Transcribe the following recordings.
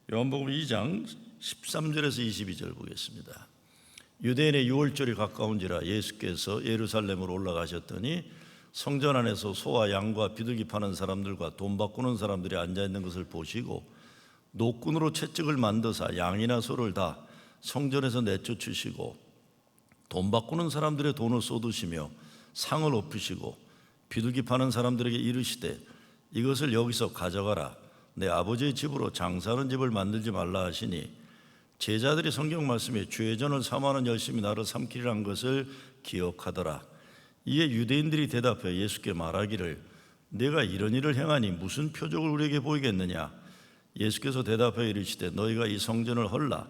요한복음 2장 13절에서 22절 보겠습니다. 유대인의 유월절이 가까운지라 예수께서 예루살렘으로 올라가셨더니 성전 안에서 소와 양과 비둘기 파는 사람들과 돈 바꾸는 사람들이 앉아있는 것을 보시고 노끈으로 채찍을 만드사 양이나 소를 다 성전에서 내쫓으시고 돈 바꾸는 사람들의 돈을 쏟으시며 상을 엎으시고 비둘기 파는 사람들에게 이르시되 이것을 여기서 가져가라. 내 아버지의 집으로 장사하는 집을 만들지 말라 하시니 제자들이 성경 말씀에 주의 전을 삼아는 열심히 나를 삼키리란 것을 기억하더라. 이에 유대인들이 대답하여 예수께 말하기를 내가 이런 일을 행하니 무슨 표적을 우리에게 보이겠느냐. 예수께서 대답하여 이르시되 너희가 이 성전을 헐라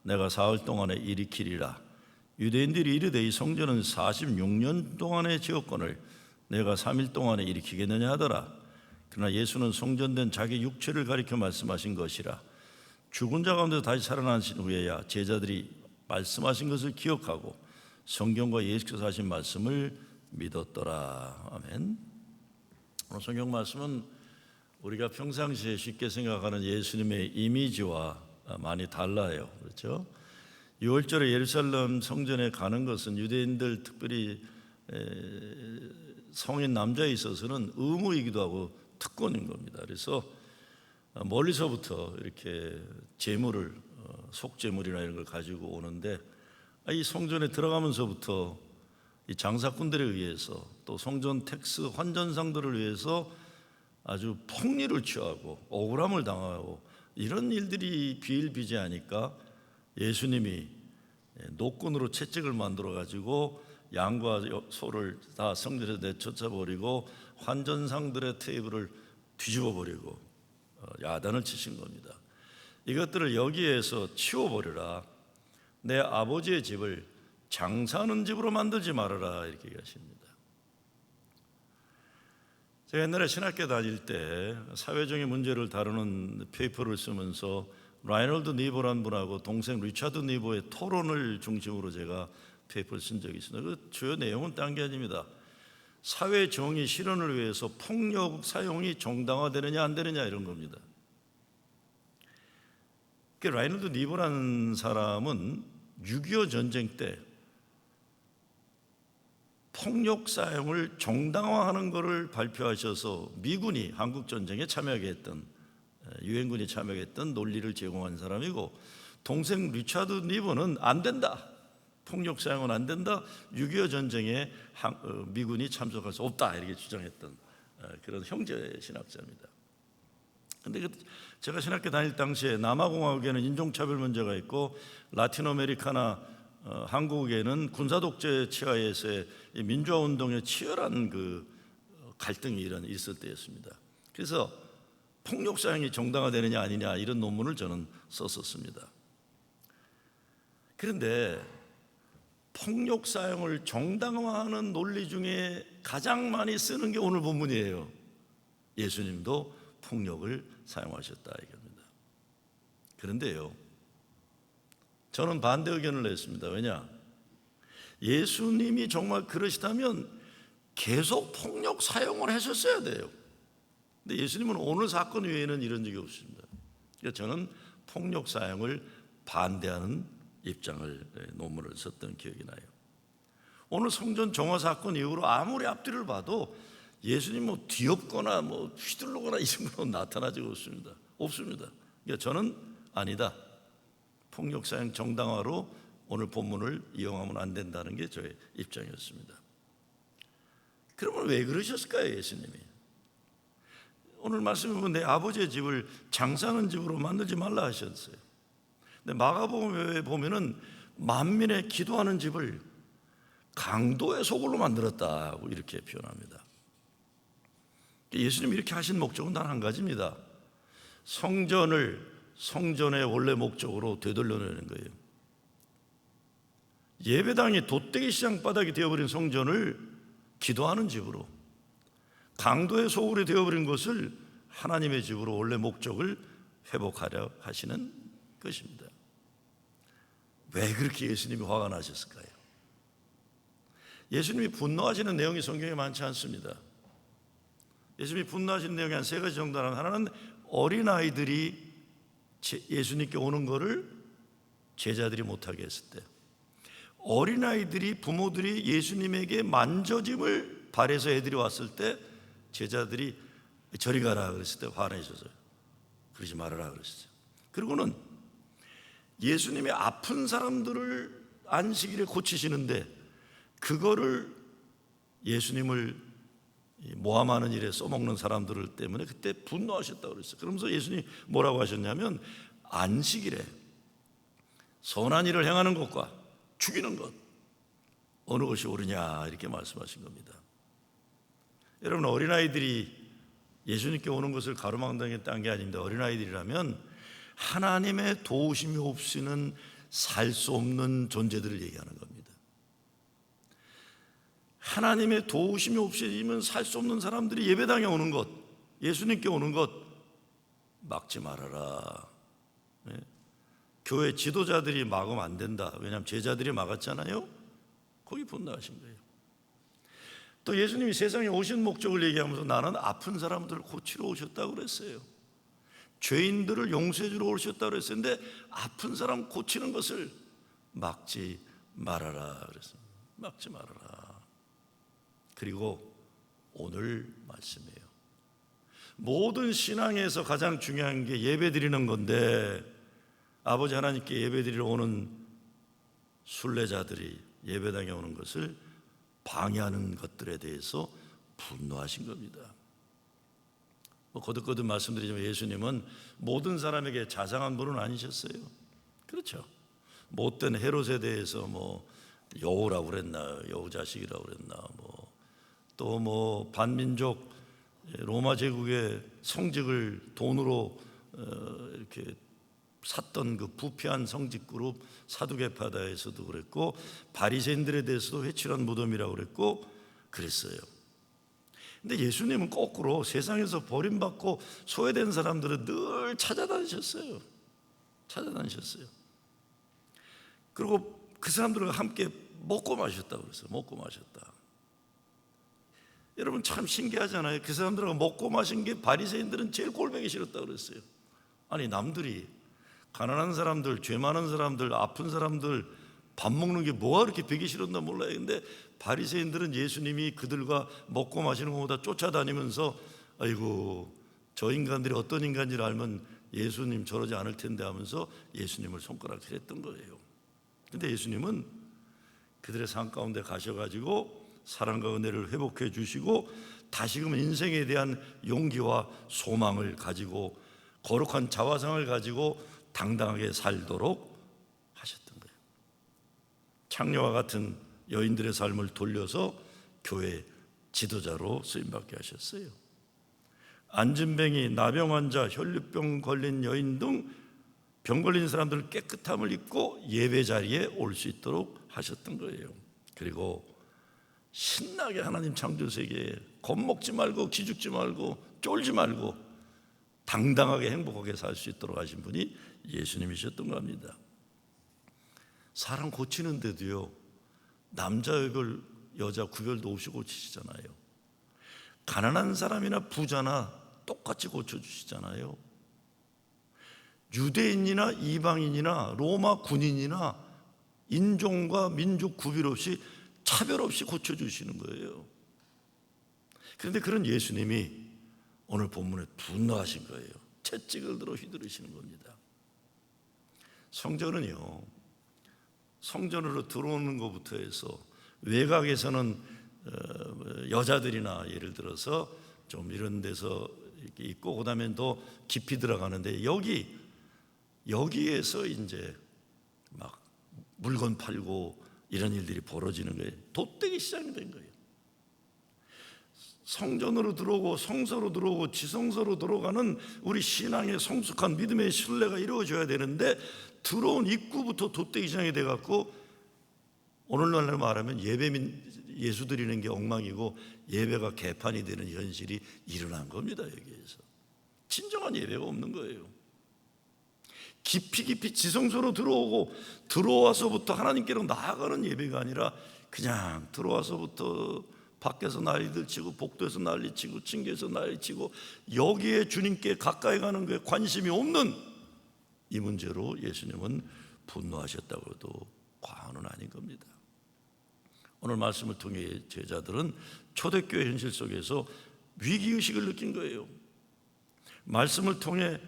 내가 사흘 동안에 일으키리라. 유대인들이 이르되 이 성전은 46년 동안의 지었거늘 내가 3일 동안에 일으키겠느냐 하더라. 그러나 예수는 성전된 자기 육체를 가리켜 말씀하신 것이라. 죽은 자 가운데서 다시 살아나신 후에야 제자들이 말씀하신 것을 기억하고 성경과 예수께서 하신 말씀을 믿었더라. 아멘. 오늘 성경 말씀은 우리가 평상시에 쉽게 생각하는 예수님의 이미지와 많이 달라요. 그렇죠? 6월절에 예루살렘 성전에 가는 것은 유대인들 특별히 성인 남자에 있어서는 의무이기도 하고 특권인 겁니다. 그래서 멀리서부터 이렇게 재물을 속재물이나 이런 걸 가지고 오는데 이 성전에 들어가면서부터 이 장사꾼들에 의해서 또 성전 텍스 환전상들을 위해서 아주 폭리를 취하고 억울함을 당하고 이런 일들이 비일비재하니까 예수님이 노끈으로 채찍을 만들어 가지고 양과 소를 다 성전에서 내쫓아버리고 환전상들의 테이블을 뒤집어버리고 야단을 치신 겁니다. 이것들을 여기에서 치워버려라. 내 아버지의 집을 장사하는 집으로 만들지 말아라 이렇게 얘기하십니다. 제가 옛날에 신학교 다닐 때 사회적인 문제를 다루는 페이퍼를 쓰면서 라이널드 니보라는 분하고 동생 리차드 니보의 토론을 중심으로 제가 페이퍼를 쓴 적이 있습니다. 그 주요 내용은 딴 게 아닙니다. 사회 정의 실현을 위해서 폭력 사용이 정당화되느냐 안 되느냐 이런 겁니다. 라이널드 니보라는 사람은 6.25 전쟁 때 폭력 사용을 정당화하는 것을 발표하셔서 미군이 한국 전쟁에 참여하게 했던 유엔군이 참여하게 했던 논리를 제공한 사람이고 동생 리차드 니보는 안 된다. 폭력 사용은 안 된다. 6.25 전쟁에 미군이 참석할 수 없다 이렇게 주장했던 그런 형제 신학자입니다. 그런데 제가 신학교 다닐 당시에 남아공화국에는 인종차별 문제가 있고 라틴 아메리카나 한국에는 군사독재 치하에서의 민주화운동의 치열한 그 갈등이 있을 때였습니다. 그래서 폭력 사용이 정당화되느냐 아니냐 이런 논문을 저는 썼었습니다. 그런데 폭력 사용을 정당화하는 논리 중에 가장 많이 쓰는 게 오늘 본문이에요. 예수님도 폭력을 사용하셨다 이겁니다. 그런데요, 저는 반대 의견을 냈습니다. 왜냐? 예수님이 정말 그러시다면 계속 폭력 사용을 하셨어야 돼요. 근데 예수님은 오늘 사건 외에는 이런 적이 없습니다. 그래서 저는 폭력 사용을 반대하는 입장을 논문을 썼던 기억이 나요. 오늘 성전 정화 사건 이후로 아무리 앞뒤를 봐도 예수님 뭐 뒤엎거나 뭐 휘둘르거나 이런 건 나타나지 없습니다. 그러니까 저는 아니다. 폭력 사용 정당화로 오늘 본문을 이용하면 안 된다는 게 저의 입장이었습니다. 그러면 왜 그러셨을까요, 예수님이? 오늘 말씀에 보면 내 아버지의 집을 장사하는 집으로 만들지 말라 하셨어요. 근데 마가복음에 보면은 만민의 기도하는 집을 강도의 소굴로 만들었다고 이렇게 표현합니다. 예수님이 이렇게 하신 목적은 단 한 가지입니다. 성전의 원래 목적으로 되돌려내는 거예요. 예배당이 돛대기 시장 바닥이 되어버린 성전을 기도하는 집으로, 강도의 소굴이 되어버린 것을 하나님의 집으로 원래 목적을 회복하려 하시는 것입니다. 왜 그렇게 예수님이 화가 나셨을까요? 예수님이 분노하시는 내용이 성경에 많지 않습니다. 예수님이 분노하시는 내용이 한 세 가지 정도 하나는 어린아이들이 예수님께 오는 거를 제자들이 못하게 했을 때, 어린아이들이 부모들이 예수님에게 만져짐을 바래서 애들이 왔을 때 제자들이 저리 가라 그랬을 때 화내셔서요. 그러지 말아라 그랬어요. 그리고는 예수님이 아픈 사람들을 안식일에 고치시는데 그거를 예수님을 모함하는 일에 써먹는 사람들 때문에 그때 분노하셨다고 그랬어요. 그러면서 예수님이 뭐라고 하셨냐면 안식일에 선한 일을 행하는 것과 죽이는 것 어느 것이 옳으냐 이렇게 말씀하신 겁니다. 여러분, 어린아이들이 예수님께 오는 것을 가로막는다는 게 아닙니다. 어린아이들이라면 하나님의 도우심이 없이는 살 수 없는 존재들을 얘기하는 겁니다. 하나님의 도우심이 없이는 살 수 없는 사람들이 예배당에 오는 것, 예수님께 오는 것 막지 말아라. 네? 교회 지도자들이 막으면 안 된다. 왜냐하면 제자들이 막았잖아요. 거기 분노하신 거예요. 또 예수님이 세상에 오신 목적을 얘기하면서 나는 아픈 사람들을 고치러 오셨다고 그랬어요. 죄인들을 용서해 주러 오셨다고 그랬어요. 근데 아픈 사람 고치는 것을 막지 말아라 그랬어요. 막지 말아라. 그리고 오늘 말씀이에요. 모든 신앙에서 가장 중요한 게 예배 드리는 건데, 아버지 하나님께 예배 드리러 오는 순례자들이 예배당에 오는 것을 방해하는 것들에 대해서 분노하신 겁니다. 거듭거듭 말씀드리지만 예수님은 모든 사람에게 자상한 분은 아니셨어요. 그렇죠. 못된 헤롯에 대해서 여우라고 그랬나, 여우 자식이라고 그랬나, 또 반민족 로마 제국의 성직을 돈으로 이렇게 샀던 그 부패한 성직 그룹 사두개파다에서도 그랬고, 바리새인들에 대해서도 회칠한 무덤이라고 그랬고 그랬어요. 근데 예수님은 거꾸로 세상에서 버림받고 소외된 사람들을 늘 찾아다니셨어요. 그리고 그 사람들과 함께 먹고 마셨다고 그랬어요. 먹고 마셨다. 여러분, 참 신기하잖아요. 그 사람들하고 먹고 마신 게 바리새인들은 제일 꼴보기 싫었다고 그랬어요. 아니, 남들이 가난한 사람들, 죄 많은 사람들, 아픈 사람들 밥 먹는 게 뭐가 그렇게 보기 싫었나 몰라요. 근데 바리새인들은 예수님이 그들과 먹고 마시는 것보다 쫓아다니면서 아이고, 저 인간들이 어떤 인간인지를 알면 예수님 저러지 않을 텐데 하면서 예수님을 손가락질했던 거예요. 근데 예수님은 그들의 삶 가운데 가셔가지고 사랑과 은혜를 회복해 주시고 다시금 인생에 대한 용기와 소망을 가지고 거룩한 자화상을 가지고 당당하게 살도록 하셨던 거예요. 창녀와 같은 여인들의 삶을 돌려서 교회 지도자로 쓰임받게 하셨어요. 안진뱅이, 나병 환자, 혈류병 걸린 여인 등 병 걸린 사람들 깨끗함을 입고 예배 자리에 올 수 있도록 하셨던 거예요. 그리고 신나게 하나님 창조 세계에 겁먹지 말고 기죽지 말고 쫄지 말고 당당하게 행복하게 살 수 있도록 하신 분이 예수님이셨던 겁니다. 사람 고치는데도요, 남자 여자 구별도 없이 고치시잖아요. 가난한 사람이나 부자나 똑같이 고쳐주시잖아요. 유대인이나 이방인이나 로마 군인이나 인종과 민족 구별 없이 차별 없이 고쳐주시는 거예요. 그런데 그런 예수님이 오늘 본문에 분노하신 거예요. 채찍을 들어 휘두르시는 겁니다. 성전으로 들어오는 것부터 해서 외곽에서는 여자들이나 예를 들어서 좀 이런 데서 이렇게 있고, 그다음에 더 깊이 들어가는데 여기에서 이제 막 물건 팔고 이런 일들이 벌어지는 거예요. 돛대기 시작이 된 거예요. 성전으로 들어오고 성소로 들어오고 지성소로 들어가는 우리 신앙의 성숙한 믿음의 신뢰가 이루어져야 되는데, 들어온 입구부터 돛대기 시작이 돼갖고 오늘날로 말하면 예수 드리는 게 엉망이고 예배가 개판이 되는 현실이 일어난 겁니다. 여기에서 진정한 예배가 없는 거예요. 깊이 지성소로 들어와서부터 하나님께로 나아가는 예배가 아니라 그냥 들어와서부터 밖에서 난리들 치고 복도에서 난리치고 층계에서 난리치고 여기에 주님께 가까이 가는 거에 관심이 없는 이 문제로 예수님은 분노하셨다고 해도 과언은 아닌 겁니다. 오늘 말씀을 통해 제자들은 초대교회 현실 속에서 위기의식을 느낀 거예요. 말씀을 통해,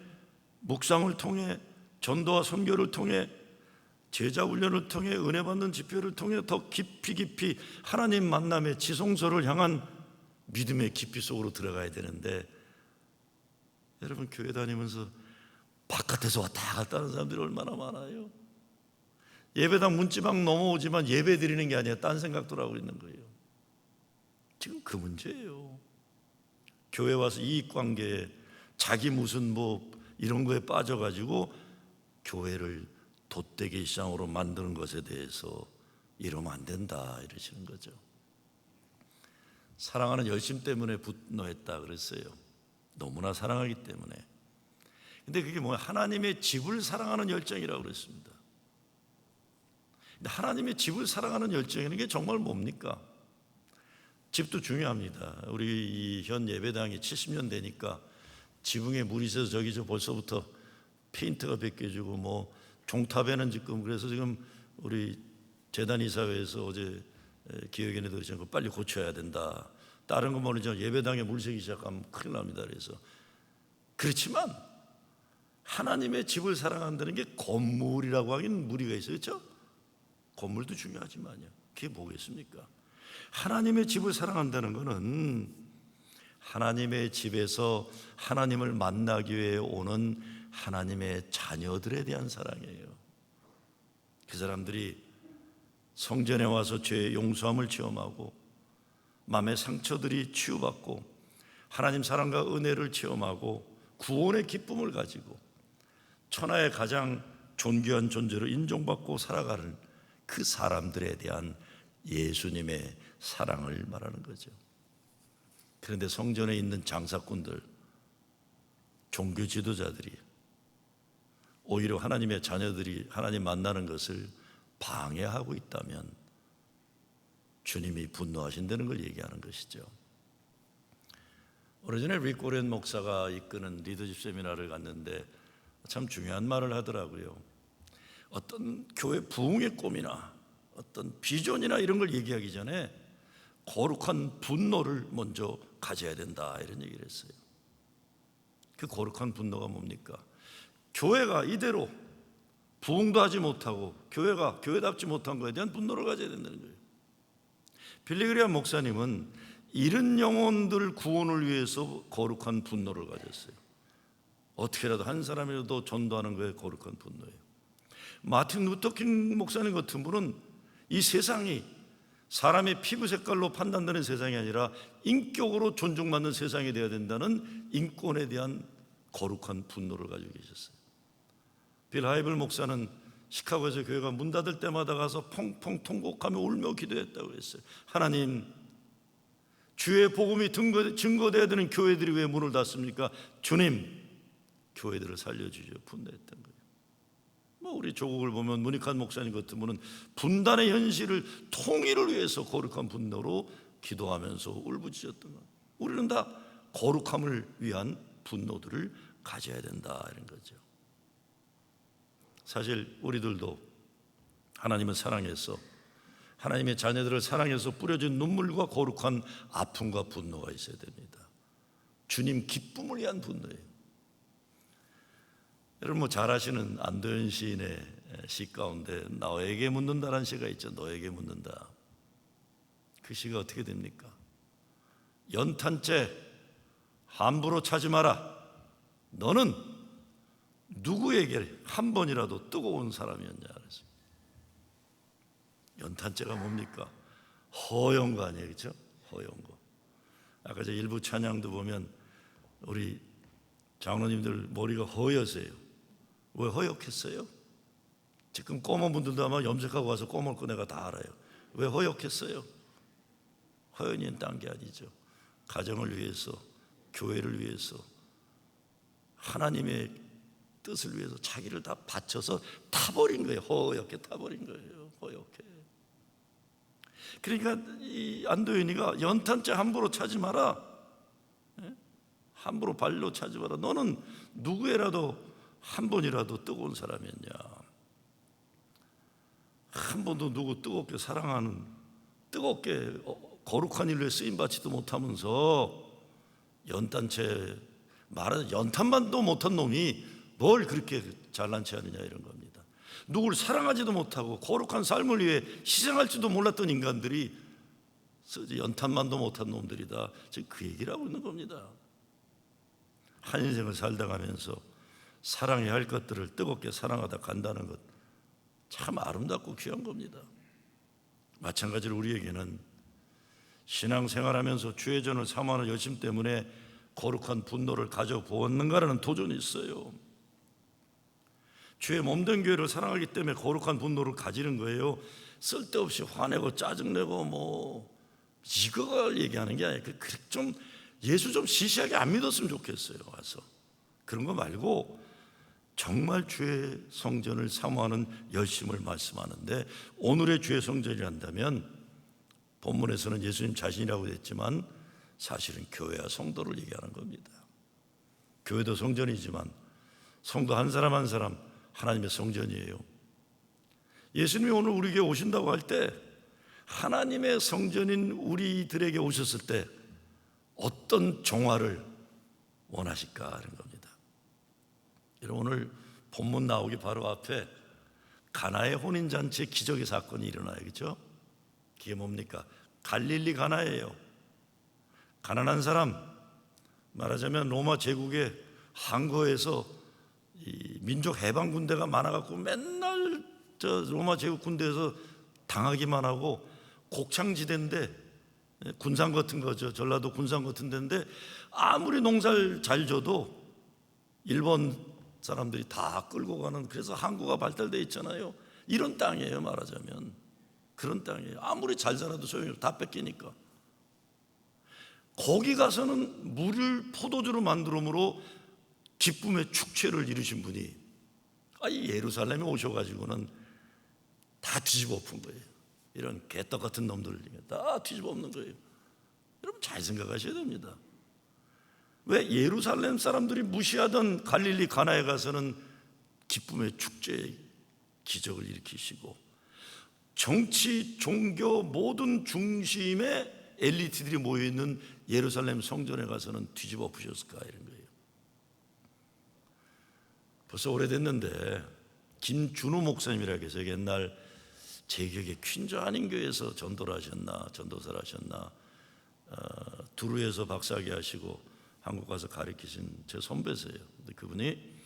묵상을 통해, 전도와 선교를 통해, 제자 훈련을 통해, 은혜 받는 집회를 통해 더 깊이 하나님 만남의 지성소를 향한 믿음의 깊이 속으로 들어가야 되는데, 여러분 교회 다니면서 바깥에서 왔다 갔다 하는 사람들이 얼마나 많아요. 예배당 문지방 넘어오지만 예배 드리는 게 아니라 딴 생각들 하고 있는 거예요. 지금 그 문제예요. 교회 와서 이익관계에 자기 무슨 이런 거에 빠져가지고 교회를 돛대기 시장으로 만드는 것에 대해서 이러면 안 된다 이러시는 거죠. 사랑하는 열심 때문에 분노했다 그랬어요. 너무나 사랑하기 때문에. 근데 그게 뭐야? 하나님의 집을 사랑하는 열정이라고 그랬습니다. 근데 하나님의 집을 사랑하는 열정이라는 게 정말 뭡니까? 집도 중요합니다. 우리 현 예배당이 70년 되니까 지붕에 물이 있어서 저기 벌써부터 페인트가 벗겨지고 종탑에는 지금 그래서 지금 우리 재단 이사회에서 어제 기획위원회 들으신 거 빨리 고쳐야 된다. 다른 거 모르죠. 예배당에 물 새기 시작하면 큰일 납니다. 그래서 그렇지만 하나님의 집을 사랑한다는 게 건물이라고 하긴 무리가 있어요. 그렇죠? 건물도 중요하지만요. 그게 뭐겠습니까? 하나님의 집을 사랑한다는 것은 하나님의 집에서 하나님을 만나기 위해 오는 하나님의 자녀들에 대한 사랑이에요. 그 사람들이 성전에 와서 죄의 용서함을 체험하고 마음의 상처들이 치유받고 하나님 사랑과 은혜를 체험하고 구원의 기쁨을 가지고 천하의 가장 존귀한 존재로 인정받고 살아가는 그 사람들에 대한 예수님의 사랑을 말하는 거죠. 그런데 성전에 있는 장사꾼들, 종교 지도자들이 오히려 하나님의 자녀들이 하나님 만나는 것을 방해하고 있다면 주님이 분노하신다는 걸 얘기하는 것이죠. 오래전에 릭 워렌 목사가 이끄는 리더십 세미나를 갔는데 참 중요한 말을 하더라고요. 어떤 교회 부흥의 꿈이나 어떤 비전이나 이런 걸 얘기하기 전에 거룩한 분노를 먼저 가져야 된다 이런 얘기를 했어요. 그 거룩한 분노가 뭡니까? 교회가 이대로 부흥도 하지 못하고 교회가 교회답지 못한 것에 대한 분노를 가져야 된다는 거예요. 빌리그리암 목사님은 잃은 영혼들 구원을 위해서 거룩한 분노를 가졌어요. 어떻게라도 한 사람이라도 전도하는 거에 거룩한 분노예요. 마틴 루터킹 목사님 같은 분은 이 세상이 사람의 피부 색깔로 판단되는 세상이 아니라 인격으로 존중받는 세상이 되어야 된다는 인권에 대한 거룩한 분노를 가지고 계셨어요. 빌 하이블 목사는 시카고에서 교회가 문 닫을 때마다 가서 펑펑 통곡하며 울며 기도했다고 했어요. 하나님, 주의 복음이 증거되어야 되는 교회들이 왜 문을 닫습니까? 주님, 교회들을 살려주죠. 분노했던 거예요. 우리 조국을 보면 문익환 목사님 같은 분은 분단의 현실을 통일을 위해서 거룩한 분노로 기도하면서 울부짖었던 거예요. 우리는 다 거룩함을 위한 분노들을 가져야 된다 이런 거죠. 사실 우리들도 하나님을 사랑해서 하나님의 자녀들을 사랑해서 뿌려진 눈물과 거룩한 아픔과 분노가 있어야 됩니다. 주님 기쁨을 위한 분노예요. 여러분 잘 아시는 안도현 시인의 시 가운데 너에게 묻는다라는 시가 있죠. 너에게 묻는다. 그 시가 어떻게 됩니까? 연탄재 함부로 차지 마라. 너는 누구에게 한 번이라도 뜨거운 사람이었냐 그랬어요. 연탄재가 뭡니까? 허연 거 아니에요, 그렇죠? 허연 거. 아까 저 일부 찬양도 보면 우리 장로님들 머리가 허여서요. 왜 허옇겠어요? 지금 검은 분들도 아마 염색하고 와서 검을 거 내가 다 알아요. 왜 허옇겠어요? 허연이 딴 게 아니죠. 가정을 위해서, 교회를 위해서, 하나님의 뜻을 위해서 자기를 다 바쳐서 타버린 거예요. 허옇게 타버린 거예요. 허옇게. 그러니까 이 안도현이가 연탄재 함부로 차지 마라. 함부로 발로 차지 마라. 너는 누구에라도 한 번이라도 뜨거운 사람이었냐? 한 번도 누구 뜨겁게 사랑하는, 뜨겁게 거룩한 일에 쓰임받지도 못하면서 연탄채, 말하자면 연탄만도 못한 놈이 뭘 그렇게 잘난 체 하느냐, 이런 겁니다. 누굴 사랑하지도 못하고 거룩한 삶을 위해 희생할지도 몰랐던 인간들이 연탄만도 못한 놈들이다, 지금 그 얘기를 하고 있는 겁니다. 한 인생을 살다 가면서 사랑해야 할 것들을 뜨겁게 사랑하다 간다는 것, 참 아름답고 귀한 겁니다. 마찬가지로 우리에게는 신앙생활하면서 주의전을 사모하는 열심 때문에 거룩한 분노를 가져보았는가라는 도전이 있어요. 주의 몸된 교회를 사랑하기 때문에 거룩한 분노를 가지는 거예요. 쓸데없이 화내고 짜증내고 이걸 얘기하는 게 아니라 좀 예수 좀 시시하게 안 믿었으면 좋겠어요. 와서 그런 거 말고 정말 주의 성전을 사모하는 열심을 말씀하는데, 오늘의 주의 성전이란다면 본문에서는 예수님 자신이라고 했지만 사실은 교회와 성도를 얘기하는 겁니다. 교회도 성전이지만 성도 한 사람 한 사람 하나님의 성전이에요. 예수님이 오늘 우리에게 오신다고 할 때 하나님의 성전인 우리들에게 오셨을 때 어떤 종화를 원하실까 하는 겁니다. 여러분, 오늘 본문 나오기 바로 앞에 가나의 혼인잔치의 기적의 사건이 일어나요. 그렇죠? 그게 뭡니까? 갈릴리 가나예요. 가난한 사람, 말하자면 로마 제국의 항거에서 이 민족 해방 군대가 많아갖고 맨날 로마 제국 군대에서 당하기만 하고 곡창지대인데, 군산 같은 거죠. 전라도 군산 같은 데인데 아무리 농사를 잘 져도 일본 사람들이 다 끌고 가는, 그래서 항구가 발달되어 있잖아요. 이런 땅이에요. 말하자면 그런 땅이에요. 아무리 잘 살아도 소용이 없어, 다 뺏기니까. 거기 가서는 물을 포도주로 만들므로 기쁨의 축제를 이루신 분이 이 예루살렘에 오셔가지고는 다 뒤집어 엎은 거예요. 이런 개떡 같은 놈들 다 뒤집어 엎는 거예요. 여러분 잘 생각하셔야 됩니다. 왜 예루살렘 사람들이 무시하던 갈릴리 가나에 가서는 기쁨의 축제의 기적을 일으키시고, 정치, 종교 모든 중심에 엘리트들이 모여있는 예루살렘 성전에 가서는 뒤집어 엎으셨을까, 이런 거예요. 벌써 오래됐는데 김준호 목사님이라고 해서 옛날 제 기억에 퀸저 한인교회에서 전도를 하셨나, 전도사를 하셨나, 두루에서 박사학위 하시고 한국 가서 가르치신 제 선배세요. 근데 그분이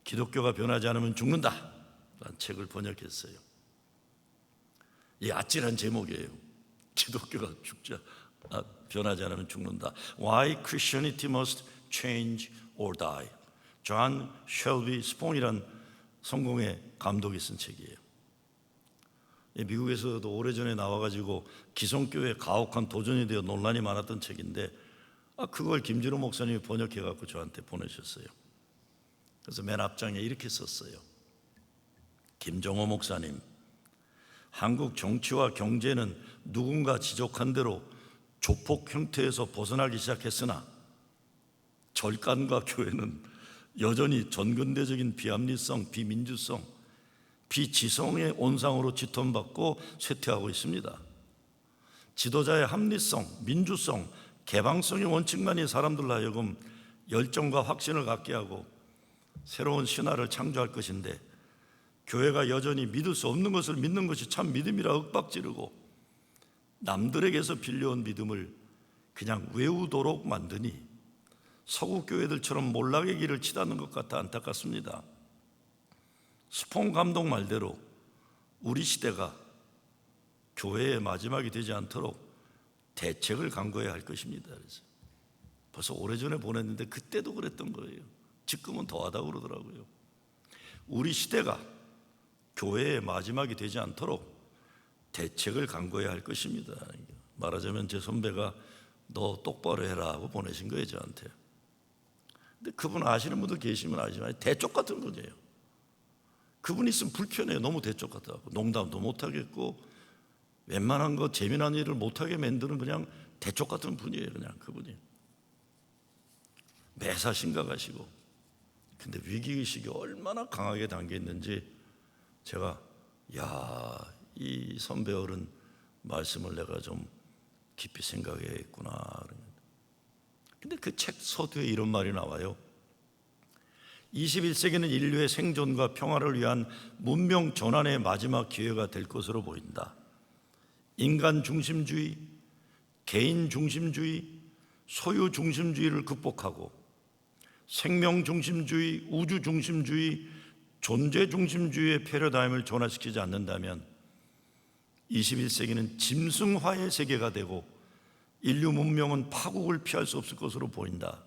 기독교가 변하지 않으면 죽는다 라는 책을 번역했어요. 이 아찔한 제목이에요. 기독교가 변하지 않으면 죽는다. Why Christianity must change or die. 존 쉘비 스폰이란 성공의 감독이 쓴 책이에요. 미국에서도 오래전에 나와가지고 기성교회에 가혹한 도전이 되어 논란이 많았던 책인데, 그걸 김준호 목사님이 번역해갖고 저한테 보내셨어요. 그래서 맨 앞장에 이렇게 썼어요. 김정호 목사님, 한국 정치와 경제는 누군가 지적한 대로 조폭 형태에서 벗어나기 시작했으나 절간과 교회는 여전히 전근대적인 비합리성, 비민주성, 비지성의 온상으로 지통받고 쇠퇴하고 있습니다. 지도자의 합리성, 민주성, 개방성의 원칙만이 사람들로 하여금 열정과 확신을 갖게 하고 새로운 신화를 창조할 것인데, 교회가 여전히 믿을 수 없는 것을 믿는 것이 참 믿음이라 윽박지르고 남들에게서 빌려온 믿음을 그냥 외우도록 만드니 서구 교회들처럼 몰락의 길을 치닫는 것 같아 안타깝습니다. 스폰 감독 말대로 우리 시대가 교회의 마지막이 되지 않도록 대책을 강구해야 할 것입니다. 그래서 벌써 오래전에 보냈는데 그때도 그랬던 거예요. 지금은 더하다고 그러더라고요. 우리 시대가 교회의 마지막이 되지 않도록 대책을 강구해야 할 것입니다. 말하자면 제 선배가 너 똑바로 해라 하고 보내신 거예요, 저한테. 근데 그분 아시는 분들 계시면 아시지만 대쪽 같은 분이에요. 그분 있으면 불편해요. 너무 대쪽 같다고. 농담도 못하겠고 웬만한 거 재미난 일을 못하게 만드는 그냥 대쪽 같은 분이에요. 그냥 그분이 매사 심각하시고. 근데 위기의식이 얼마나 강하게 담겨 있는지 제가 이 선배 어른 말씀을 내가 좀 깊이 생각해야겠구나. 근데 그 책 서두에 이런 말이 나와요. 21세기는 인류의 생존과 평화를 위한 문명 전환의 마지막 기회가 될 것으로 보인다. 인간 중심주의, 개인 중심주의, 소유 중심주의를 극복하고 생명 중심주의, 우주 중심주의, 존재 중심주의의 패러다임을 전환시키지 않는다면 21세기는 짐승화의 세계가 되고 인류 문명은 파국을 피할 수 없을 것으로 보인다.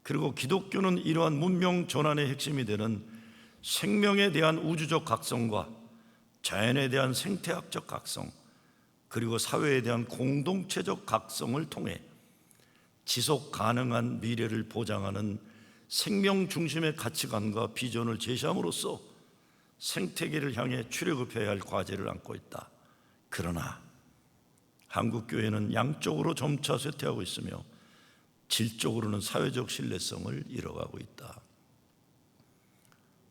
그리고 기독교는 이러한 문명 전환의 핵심이 되는 생명에 대한 우주적 각성과 자연에 대한 생태학적 각성, 그리고 사회에 대한 공동체적 각성을 통해 지속 가능한 미래를 보장하는 생명 중심의 가치관과 비전을 제시함으로써 생태계를 향해 출애굽해야 할 과제를 안고 있다. 그러나 한국교회는 양쪽으로 점차 쇠퇴하고 있으며 질적으로는 사회적 신뢰성을 잃어가고 있다.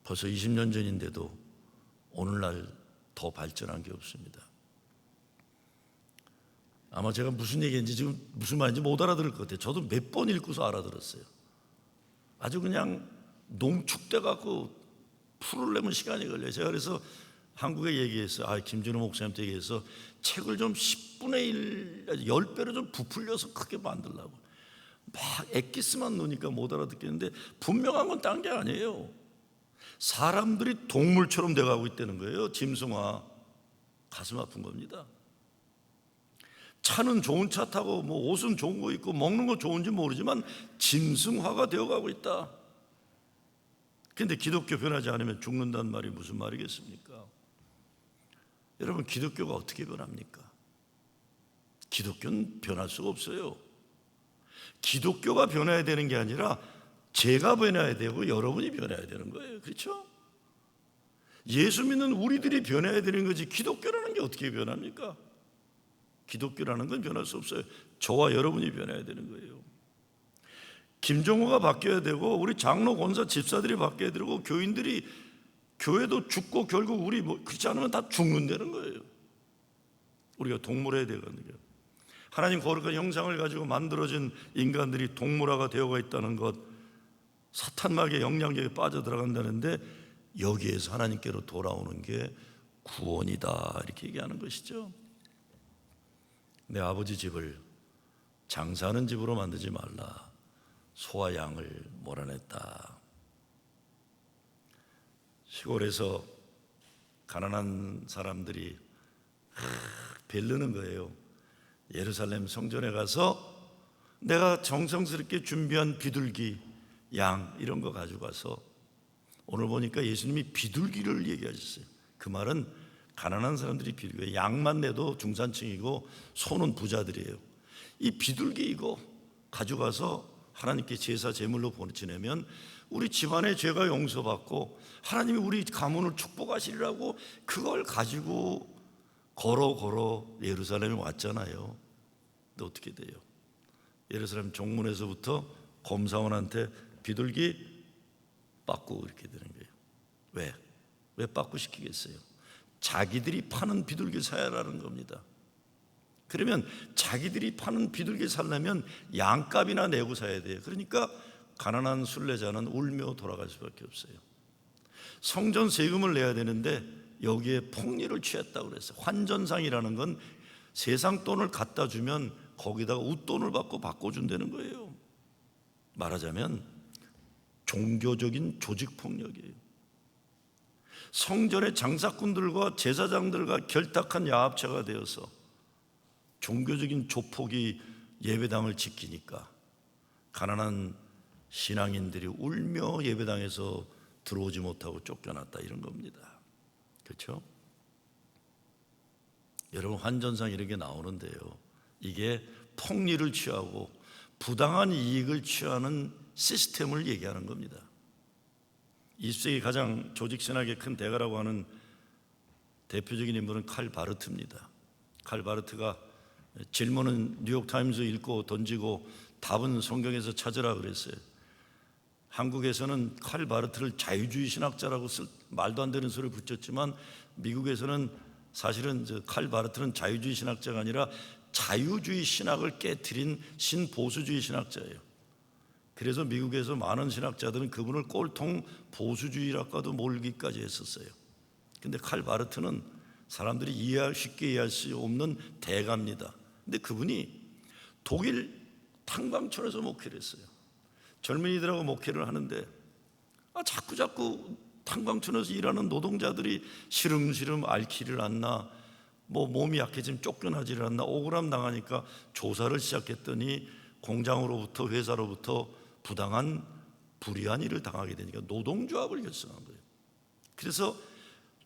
벌써 20년 전인데도 오늘날 더 발전한 게 없습니다. 아마 제가 무슨 얘기인지 지금 무슨 말인지 못 알아들을 것 같아요. 저도 몇 번 읽고서 알아들었어요. 아주 그냥 농축돼 갖고 풀으려면 시간이 걸려요. 제가 그래서 한국에 얘기했어요. 김준호 목사님한테 얘기해서 책을 좀 10분의 1, 10배로 좀 부풀려서 크게 만들려고. 막 엑기스만 넣으니까 못 알아듣겠는데 분명한 건 딴 게 아니에요. 사람들이 동물처럼 돼가고 있다는 거예요. 짐승화. 가슴 아픈 겁니다. 차는 좋은 차 타고 옷은 좋은 거 입고 먹는 거 좋은지 모르지만 짐승화가 되어가고 있다. 근데 기독교 변하지 않으면 죽는다는 말이 무슨 말이겠습니까? 여러분, 기독교가 어떻게 변합니까? 기독교는 변할 수가 없어요. 기독교가 변해야 되는 게 아니라 제가 변해야 되고 여러분이 변해야 되는 거예요. 그렇죠? 예수 믿는 우리들이 변해야 되는 거지 기독교라는 게 어떻게 변합니까? 기독교라는 건 변할 수 없어요. 저와 여러분이 변해야 되는 거예요. 김정호가 바뀌어야 되고 우리 장로, 권사, 집사들이 바뀌어야 되고 교인들이, 교회도 죽고 결국 우리 그렇지 않으면 다 죽는다는 거예요. 우리가 동물화해야 되거든요. 하나님 거룩한 형상을 가지고 만들어진 인간들이 동물화가 되어가 있다는 것, 사탄막의 영향력에 빠져들어간다는데 여기에서 하나님께로 돌아오는 게 구원이다, 이렇게 얘기하는 것이죠. 내 아버지 집을 장사하는 집으로 만들지 말라. 소와 양을 몰아냈다. 시골에서 가난한 사람들이 벨르는 거예요. 예루살렘 성전에 가서 내가 정성스럽게 준비한 비둘기, 양 이런 거 가지고 가서, 오늘 보니까 예수님이 비둘기를 얘기하셨어요. 그 말은 가난한 사람들이 비둘기, 양만 내도 중산층이고 소는 부자들이에요. 이 비둘기 이거 가져가서 하나님께 제사 제물로 지내면 우리 집안의 죄가 용서받고 하나님이 우리 가문을 축복하시리라고 그걸 가지고 걸어 예루살렘에 왔잖아요. 근데 어떻게 돼요? 예루살렘 종문에서부터 검사원한테 비둘기 빠꾸 이렇게 되는 거예요. 왜 빠꾸 시키겠어요? 자기들이 파는 비둘기 사야라는 겁니다. 그러면 자기들이 파는 비둘기 살려면 양값이나 내고 사야 돼요. 그러니까 가난한 순례자는 울며 돌아갈 수밖에 없어요. 성전 세금을 내야 되는데 여기에 폭리를 취했다고 그랬어요. 환전상이라는 건 세상 돈을 갖다 주면 거기다가 웃돈을 받고 바꿔준다는 거예요. 말하자면 종교적인 조직폭력이에요. 성전의 장사꾼들과 제사장들과 결탁한 야합체가 되어서 종교적인 조폭이 예배당을 지키니까 가난한 신앙인들이 울며 예배당에서 들어오지 못하고 쫓겨났다, 이런 겁니다. 그렇죠? 여러분, 환전상 이런 게 나오는데요, 이게 폭리를 취하고 부당한 이익을 취하는 시스템을 얘기하는 겁니다. 20세기 가장 조직신학의 큰 대가라고 하는 대표적인 인물은 칼 바르트입니다. 칼 바르트가 질문은 뉴욕타임즈 읽고 던지고 답은 성경에서 찾으라 그랬어요. 한국에서는 칼 바르트를 자유주의 신학자라고 말도 안 되는 소리를 붙였지만 미국에서는 사실은 칼 바르트는 자유주의 신학자가 아니라 자유주의 신학을 깨트린 신보수주의 신학자예요. 그래서 미국에서 많은 신학자들은 그분을 꼴통 보수주의라고도 몰기까지 했었어요. 근데 칼 바르트는 사람들이 쉽게 이해할 수 없는 대가입니다. 근데 그분이 독일 탄광촌에서 목회를 했어요. 젊은이들하고 목회를 하는데 자꾸 탄광촌에서 일하는 노동자들이 시름시름 앓기를 않나, 몸이 약해지면 쫓겨나지를 않나, 억울함 당하니까 조사를 시작했더니 공장으로부터 회사로부터 부당한 불이한 일을 당하게 되니까 노동조합을 결성한 거예요. 그래서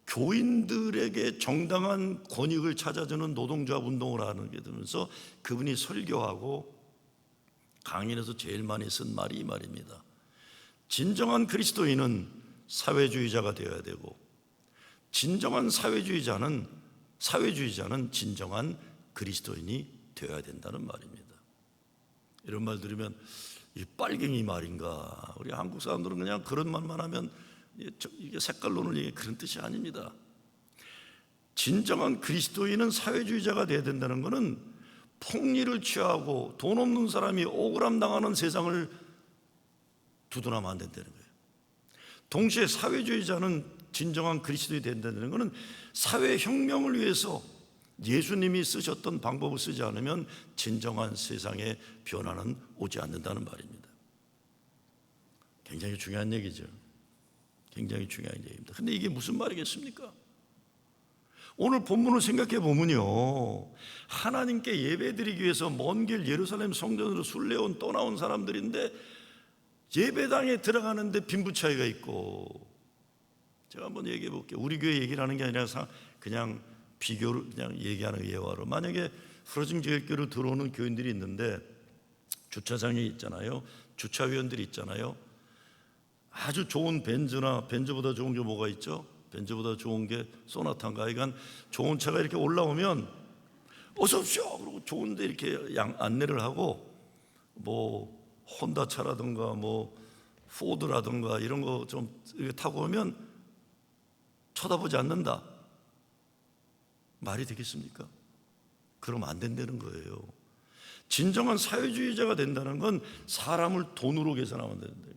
교인들에게 정당한 권익을 찾아주는 노동조합 운동을 하는 게 되면서 그분이 설교하고 강연에서 제일 많이 쓴 말이 이 말입니다. 진정한 그리스도인은 사회주의자가 되어야 되고, 진정한 사회주의자는 진정한 그리스도인이 되어야 된다는 말입니다. 이런 말 들으면 이 빨갱이 말인가? 우리 한국 사람들은 그냥 그런 말만 하면 이게 색깔론을 얘기해, 그런 뜻이 아닙니다. 진정한 그리스도인은 사회주의자가 되어야 된다는 것은 폭리를 취하고 돈 없는 사람이 억울함 당하는 세상을 두둔하면 안 된다는 거예요. 동시에 사회주의자는 진정한 그리스도인이 된다는 것은 사회혁명을 위해서 예수님이 쓰셨던 방법을 쓰지 않으면 진정한 세상의 변화는 오지 않는다는 말입니다. 굉장히 중요한 얘기죠. 굉장히 중요한 얘기입니다. 근데 이게 무슨 말이겠습니까? 오늘 본문을 생각해 보면요, 하나님께 예배드리기 위해서 먼 길 예루살렘 성전으로 순례온 떠나온 사람들인데 예배당에 들어가는데 빈부차이가 있고, 제가 한번 얘기해 볼게요. 우리 교회 얘기를 하는 게 아니라 그냥 비교를 그냥 얘기하는 예화로, 만약에 프로징 제일교회로 들어오는 교인들이 있는데 주차장이 있잖아요. 주차위원들이 있잖아요. 아주 좋은 벤츠보다 좋은 게 뭐가 있죠? 벤츠보다 좋은 게 소나타인가? 그러니까 좋은 차가 이렇게 올라오면 어서 오십시오 그러고 좋은데 이렇게 안내를 하고, 혼다차라든가 포드라든가 이런 거 좀 타고 오면 쳐다보지 않는다. 말이 되겠습니까? 그러면 안 된다는 거예요. 진정한 사회주의자가 된다는 건 사람을 돈으로 계산하면 된다.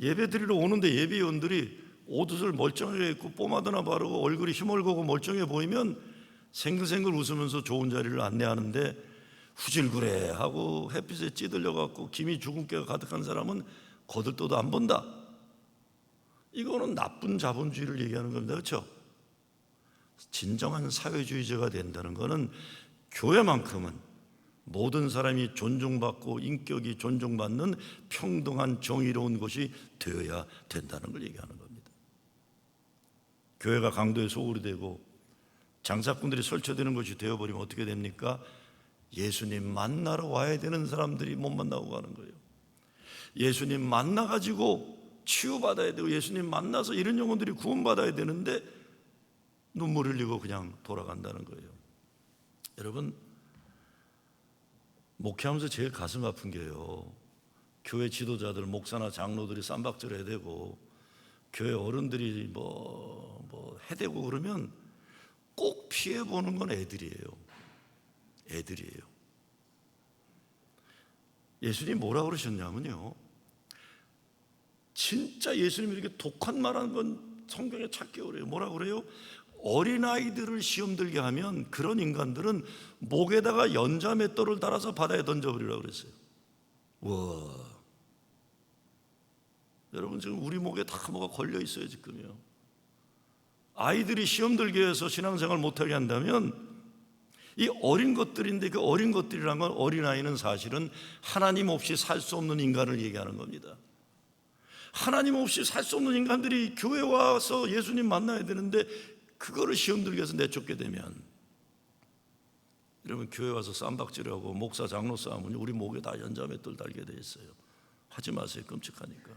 예배 드리러 오는데 예배위원들이 옷을 멀쩡하게 입고 포마드나 바르고 얼굴이 희멀고 멀쩡해 보이면 생글생글 웃으면서 좋은 자리를 안내하는데 후질구레하고 햇빛에 찌들려 갖고 김이 죽은 깨가 가득한 사람은 거들떠도 안 본다. 이거는 나쁜 자본주의를 얘기하는 겁니다. 그렇죠? 진정한 사회주의자가 된다는 것은 교회만큼은 모든 사람이 존중받고 인격이 존중받는 평등한 정의로운 곳이 되어야 된다는 걸 얘기하는 겁니다. 교회가 강도의 소굴이 되고 장사꾼들이 설쳐되는 것이 되어버리면 어떻게 됩니까? 예수님 만나러 와야 되는 사람들이 못 만나고 가는 거예요. 예수님 만나가지고 치유받아야 되고 예수님 만나서 이런 영혼들이 구원받아야 되는데 눈물 흘리고 그냥 돌아간다는 거예요. 여러분, 목회하면서 제일 가슴 아픈 게요, 교회 지도자들, 목사나 장로들이 쌈박질 해대고 교회 어른들이 해대고 그러면 꼭 피해보는 건 애들이에요. 예수님이 뭐라 그러셨냐면요, 진짜 예수님이 이렇게 독한 말하는 건 성경에 찾기 어려워요. 뭐라 그래요? 어린아이들을 시험 들게 하면 그런 인간들은 목에다가 연자맷돌을 달아서 바다에 던져버리라고 그랬어요. 와, 여러분 지금 우리 목에 다 뭐가 걸려 있어요 지금요. 아이들이 시험 들게 해서 신앙생활 못하게 한다면 이 어린 것들인데, 그 어린 것들이란 건, 어린아이는 사실은 하나님 없이 살 수 없는 인간을 얘기하는 겁니다. 하나님 없이 살 수 없는 인간들이 교회 와서 예수님 만나야 되는데 그거를 시험 들게 해서 내쫓게 되면, 여러분 교회 와서 쌈박질하고 목사 장로 싸우면 우리 목에 다 연자맷돌 달게 돼 있어요. 하지 마세요. 끔찍하니까.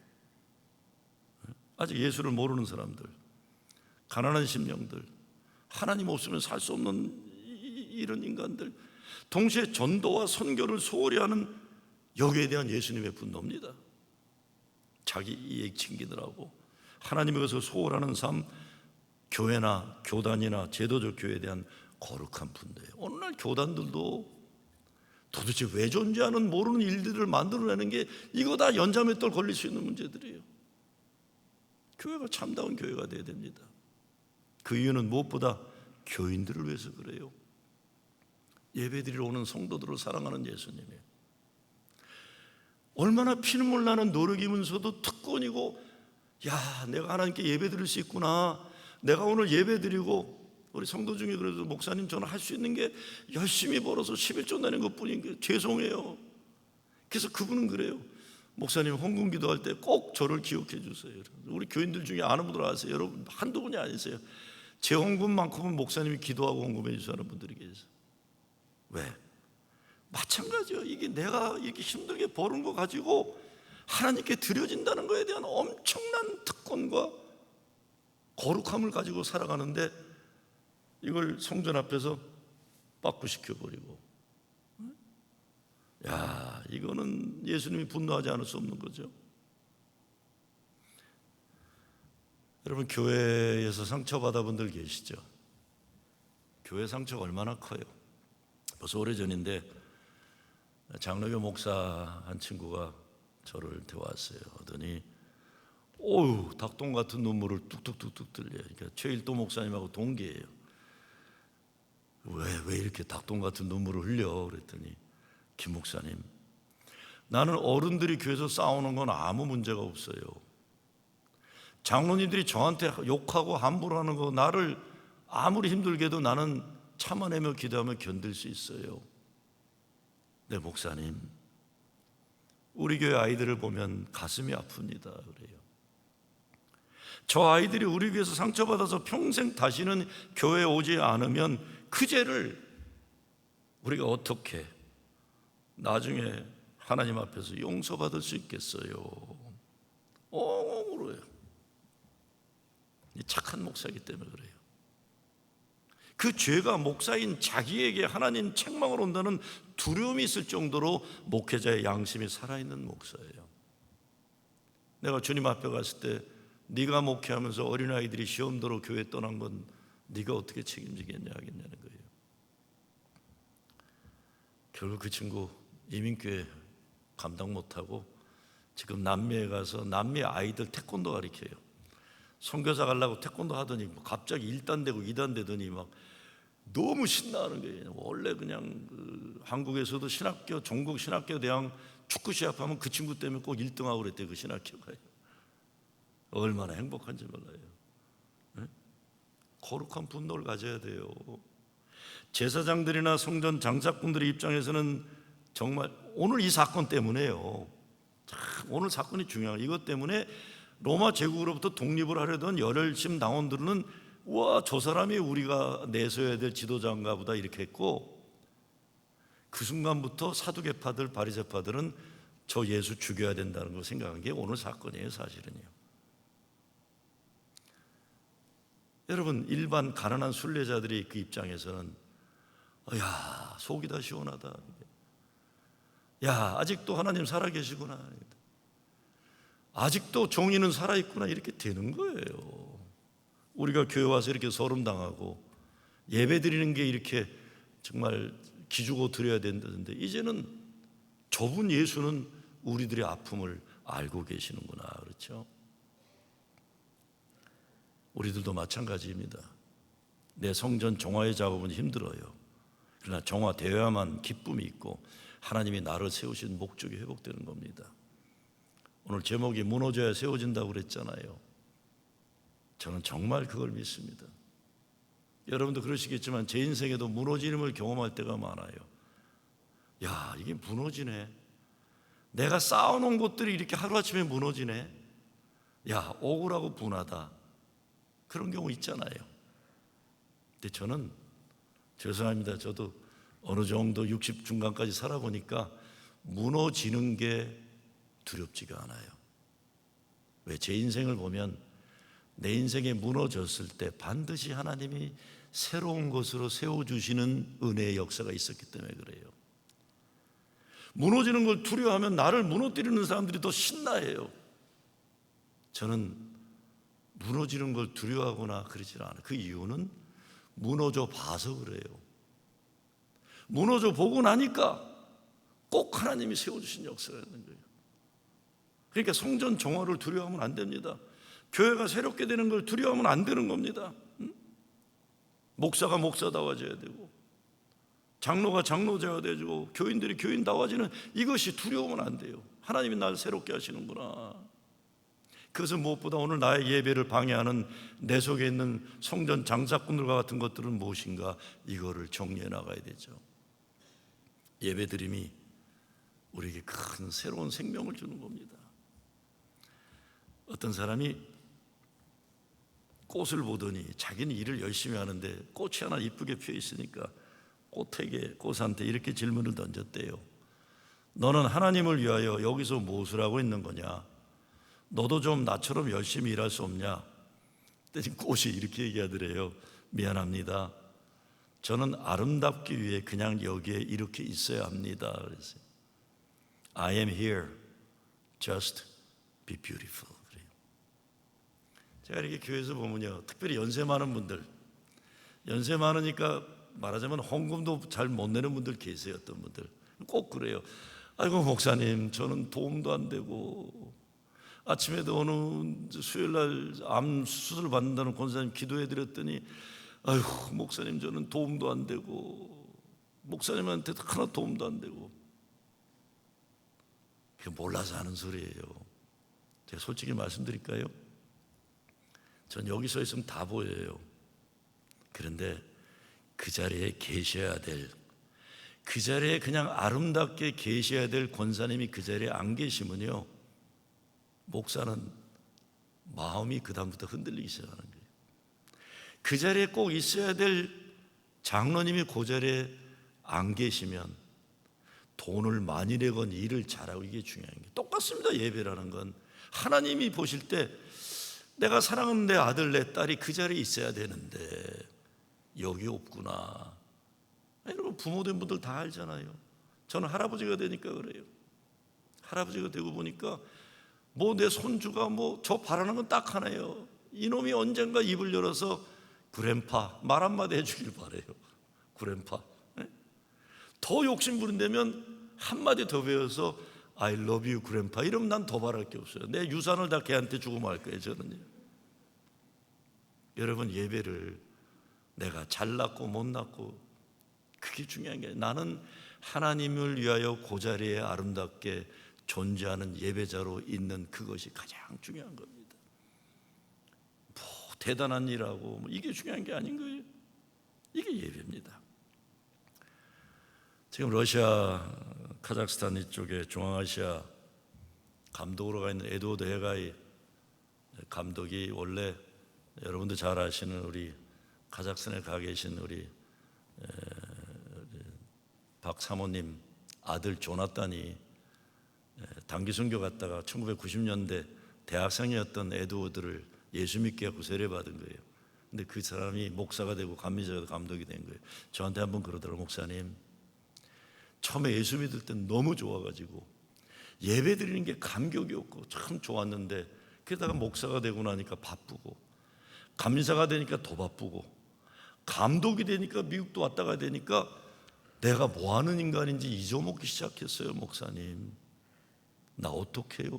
아직 예수를 모르는 사람들, 가난한 심령들, 하나님 없으면 살 수 없는 이런 인간들, 동시에 전도와 선교를 소홀히 하는 여기에 대한 예수님의 분노입니다. 자기 이익 챙기더라고. 하나님의 것을 소홀하는 삶, 교회나 교단이나 제도적 교회에 대한 거룩한 분대예요. 오늘날 교단들도 도대체 왜 존재하는 모르는 일들을 만들어내는 게 이거 다 연자맷돌 걸릴 수 있는 문제들이에요. 교회가 참다운 교회가 돼야 됩니다. 그 이유는 무엇보다 교인들을 위해서 그래요. 예배드리러 오는 성도들을 사랑하는 예수님이에요. 얼마나 피눈물 나는 노력이면서도 특권이고, 야, 내가 하나님께 예배드릴 수 있구나, 내가 오늘 예배드리고, 우리 성도 중에 그래도 목사님 저는 할 수 있는 게 열심히 벌어서 11조 내는 것뿐인 게 죄송해요. 그래서 그분은 그래요. 목사님 헌금 기도할 때 꼭 저를 기억해 주세요. 우리 교인들 중에 아는 분들 아세요? 여러분 한두 분이 아니세요. 제 헌금만큼은 목사님이 기도하고 헌금해 주시는 분들이 계세요. 왜? 마찬가지예요. 이게 내가 이렇게 힘들게 버는 거 가지고 하나님께 드려진다는 거에 대한 엄청난 특권과 거룩함을 가지고 살아가는데, 이걸 성전 앞에서 빠꾸시켜버리고, 야, 이거는 예수님이 분노하지 않을 수 없는 거죠. 여러분, 교회에서 상처받아 분들 계시죠? 교회 상처가 얼마나 커요. 벌써 오래전인데 장로교 목사 한 친구가 저를 데려왔어요. 하더니 오우, 닭똥 같은 눈물을 뚝뚝뚝뚝 흘려요. 그러니까 최일도 목사님하고 동기예요. 왜 이렇게 닭똥 같은 눈물을 흘려? 그랬더니, 김 목사님, 나는 어른들이 교회에서 싸우는 건 아무 문제가 없어요. 장로님들이 저한테 욕하고 함부로 하는 거 나를 아무리 힘들게도 나는 참아내며 기도하며 견딜 수 있어요. 네, 목사님, 우리 교회 아이들을 보면 가슴이 아픕니다. 그래요. 저 아이들이 우리 교회에서 상처받아서 평생 다시는 교회에 오지 않으면 그 죄를 우리가 어떻게 나중에 하나님 앞에서 용서받을 수 있겠어요? 울어요. 착한 목사이기 때문에 그래요. 그 죄가 목사인 자기에게 하나님 책망을 온다는 두려움이 있을 정도로 목회자의 양심이 살아있는 목사예요. 내가 주님 앞에 갔을 때 네가 목회하면서 어린아이들이 시험대로 교회 떠난 건 네가 어떻게 책임지겠냐 하겠냐는 거예요. 결국 그 친구 이민교회 감당 못하고 지금 남미에 가서 남미 아이들 태권도 가르쳐요. 선교사 가려고 태권도 하더니 갑자기 1단 되고 2단 되더니 막 너무 신나는 거예요. 원래 그냥 한국에서도 신학교, 전국 신학교 대학 축구 시합하면 그 친구 때문에 꼭 1등하고 그랬대요. 그 신학교가요. 얼마나 행복한지 몰라요. 네? 거룩한 분노를 가져야 돼요. 제사장들이나 성전 장사꾼들의 입장에서는 정말 오늘 이 사건 때문에요. 참 오늘 사건이 중요해요. 이것 때문에 로마 제국으로부터 독립을 하려던 열혈심 당원들은 와, 저 사람이 우리가 내세워야 될 지도자인가 보다 이렇게 했고, 그 순간부터 사두개파들, 바리새파들은 저 예수 죽여야 된다는 걸 생각한 게 오늘 사건이에요. 사실은요. 여러분, 일반 가난한 순례자들이 그 입장에서는 야, 속이 다 시원하다. 야, 아직도 하나님 살아계시구나. 아직도 정의는 살아있구나. 이렇게 되는 거예요. 우리가 교회 와서 이렇게 소름당하고 예배 드리는 게 이렇게 정말 기주고 드려야 된다는데, 이제는 저분 예수는 우리들의 아픔을 알고 계시는구나. 그렇죠? 우리들도 마찬가지입니다. 내 성전 정화의 작업은 힘들어요. 그러나 정화되어야만 기쁨이 있고 하나님이 나를 세우신 목적이 회복되는 겁니다. 오늘 제목이 무너져야 세워진다고 그랬잖아요. 저는 정말 그걸 믿습니다. 여러분도 그러시겠지만 제 인생에도 무너짐을 경험할 때가 많아요. 야, 이게 무너지네. 내가 쌓아놓은 것들이 이렇게 하루아침에 무너지네. 야, 억울하고 분하다. 그런 경우 있잖아요. 근데 저는 죄송합니다. 저도 어느 정도 60 중간까지 살아보니까 무너지는 게 두렵지가 않아요. 왜? 제 인생을 보면 내 인생에 무너졌을 때 반드시 하나님이 새로운 것으로 세워주시는 은혜의 역사가 있었기 때문에 그래요. 무너지는 걸 두려워하면 나를 무너뜨리는 사람들이 더 신나해요. 저는 무너지는 걸 두려워하거나 그러지 않아요. 그 이유는 무너져 봐서 그래요. 무너져 보고 나니까 꼭 하나님이 세워주신 역사가 있는 거예요. 그러니까 성전 정화를 두려워하면 안 됩니다. 교회가 새롭게 되는 걸 두려워하면 안 되는 겁니다. 목사가 목사다워져야 되고, 장로가 장로자가 되고, 교인들이 교인다워지는 이것이 두려우면 안 돼요. 하나님이 날 새롭게 하시는구나. 그것은 무엇보다 오늘 나의 예배를 방해하는 내 속에 있는 성전 장사꾼들과 같은 것들은 무엇인가, 이거를 정리해 나가야 되죠. 예배드림이 우리에게 큰 새로운 생명을 주는 겁니다. 어떤 사람이 꽃을 보더니 자기는 일을 열심히 하는데 꽃이 하나 이쁘게 피어 있으니까 꽃한테 이렇게 질문을 던졌대요. 너는 하나님을 위하여 여기서 무엇을 하고 있는 거냐? 너도 좀 나처럼 열심히 일할 수 없냐? 그랬더니 꽃이 이렇게 얘기하더래요. 미안합니다. 저는 아름답기 위해 그냥 여기에 이렇게 있어야 합니다. 그랬어요. I am here just be beautiful. 그래요. 제가 이렇게 교회에서 보면요, 특별히 연세 많은 분들, 연세 많으니까 말하자면 헌금도 잘 못 내는 분들 계세요. 어떤 분들 꼭 그래요. 아이고 목사님, 저는 도움도 안 되고, 아침에도 어느 수요일날 암 수술 받는다는 권사님 기도해 드렸더니, 아이고 목사님, 저는 도움도 안 되고, 목사님한테 하나 도움도 안 되고. 그게 몰라서 하는 소리예요. 제가 솔직히 말씀드릴까요? 전 여기 서 있으면 다 보여요. 그런데 그 자리에 계셔야 될, 그 자리에 그냥 아름답게 계셔야 될 권사님이 그 자리에 안 계시면요, 목사는 마음이 그 다음부터 흔들리기 시작하는 거예요. 그 자리에 꼭 있어야 될 장로님이 그 자리에 안 계시면 돈을 많이 내건 일을 잘하고, 이게 중요한 게 똑같습니다. 예배라는 건 하나님이 보실 때 내가 사랑하는 내 아들 내 딸이 그 자리에 있어야 되는데 여기 없구나. 여러분 부모된 분들 다 알잖아요. 저는 할아버지가 되니까 그래요. 할아버지가 되고 보니까 뭐 내 손주가 뭐 저 바라는 건 딱 하나예요. 이놈이 언젠가 입을 열어서 그랜파 말 한마디 해주길 바래요. 그랜파. 더 욕심 부린다면 한마디 더 배워서 I love you 그랜파 이러면 난 더 바랄 게 없어요. 내 유산을 다 걔한테 주고 말 거예요. 저는요. 여러분 예배를 내가 잘났고 못났고 그게 중요한 게 아니에요. 나는 하나님을 위하여 그 자리에 아름답게 존재하는 예배자로 있는 그것이 가장 중요한 겁니다. 뭐 대단한 일하고 뭐 이게 중요한 게 아닌 거예요. 이게 예배입니다. 지금 러시아, 카자흐스탄 이쪽에 중앙아시아 감독으로 가 있는 에드워드 헤가이 감독이 원래 여러분도 잘 아시는 우리 카자흐스탄에 가 계신 우리 박 사모님 아들 조나단이 단기 선교 갔다가 1990년대 대학생이었던 에드워드를 예수 믿게 하고 세례받은 거예요. 근데 그 사람이 목사가 되고 감리자가 감독이 된 거예요. 저한테 한번 그러더라고요. 목사님, 처음에 예수 믿을 땐 너무 좋아가지고 예배 드리는 게 감격이 없고 참 좋았는데, 게다가 목사가 되고 나니까 바쁘고, 감리자가 되니까 더 바쁘고, 감독이 되니까 미국도 왔다 가야 되니까 내가 뭐 하는 인간인지 잊어먹기 시작했어요. 목사님, 나 어떡해요?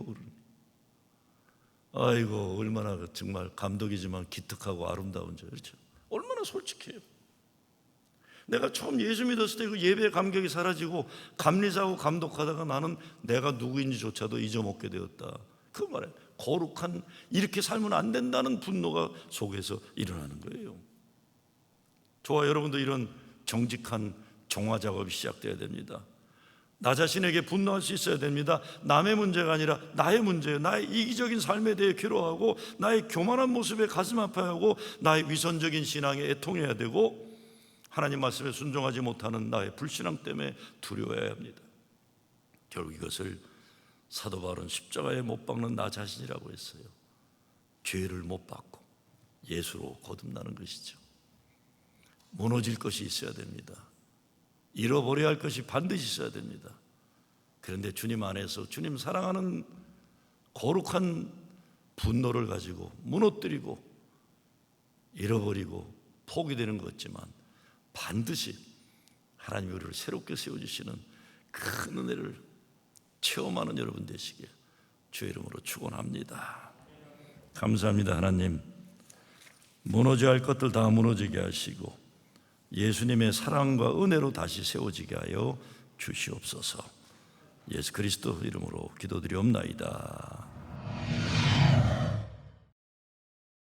아이고 얼마나 정말 감독이지만 기특하고 아름다운 저, 그렇죠? 얼마나 솔직해요. 내가 처음 예수 믿었을 때 그 예배의 감격이 사라지고 감리자하고 감독하다가 나는 내가 누구인지조차도 잊어먹게 되었다. 그 말에 거룩한, 이렇게 살면 안 된다는 분노가 속에서 일어나는 거예요. 저와 여러분도 이런 정직한 정화 작업이 시작돼야 됩니다. 나 자신에게 분노할 수 있어야 됩니다. 남의 문제가 아니라 나의 문제예요. 나의 이기적인 삶에 대해 괴로워하고, 나의 교만한 모습에 가슴 아파하고, 나의 위선적인 신앙에 애통해야 되고, 하나님 말씀에 순종하지 못하는 나의 불신앙 때문에 두려워해야 합니다. 결국 이것을 사도 바울은 십자가에 못 박는 나 자신이라고 했어요. 죄를 못 받고 예수로 거듭나는 것이죠. 무너질 것이 있어야 됩니다. 잃어버려야 할 것이 반드시 있어야 됩니다. 그런데 주님 안에서 주님 사랑하는 거룩한 분노를 가지고 무너뜨리고 잃어버리고 포기되는 것 같지만 반드시 하나님이 우리를 새롭게 세워주시는 큰 은혜를 체험하는 여러분 되시길 주의 이름으로 축원합니다. 감사합니다. 하나님, 무너져야 할 것들 다 무너지게 하시고 예수님의 사랑과 은혜로 다시 세워지게 하여 주시옵소서. 예수 그리스도 이름으로 기도드리옵나이다.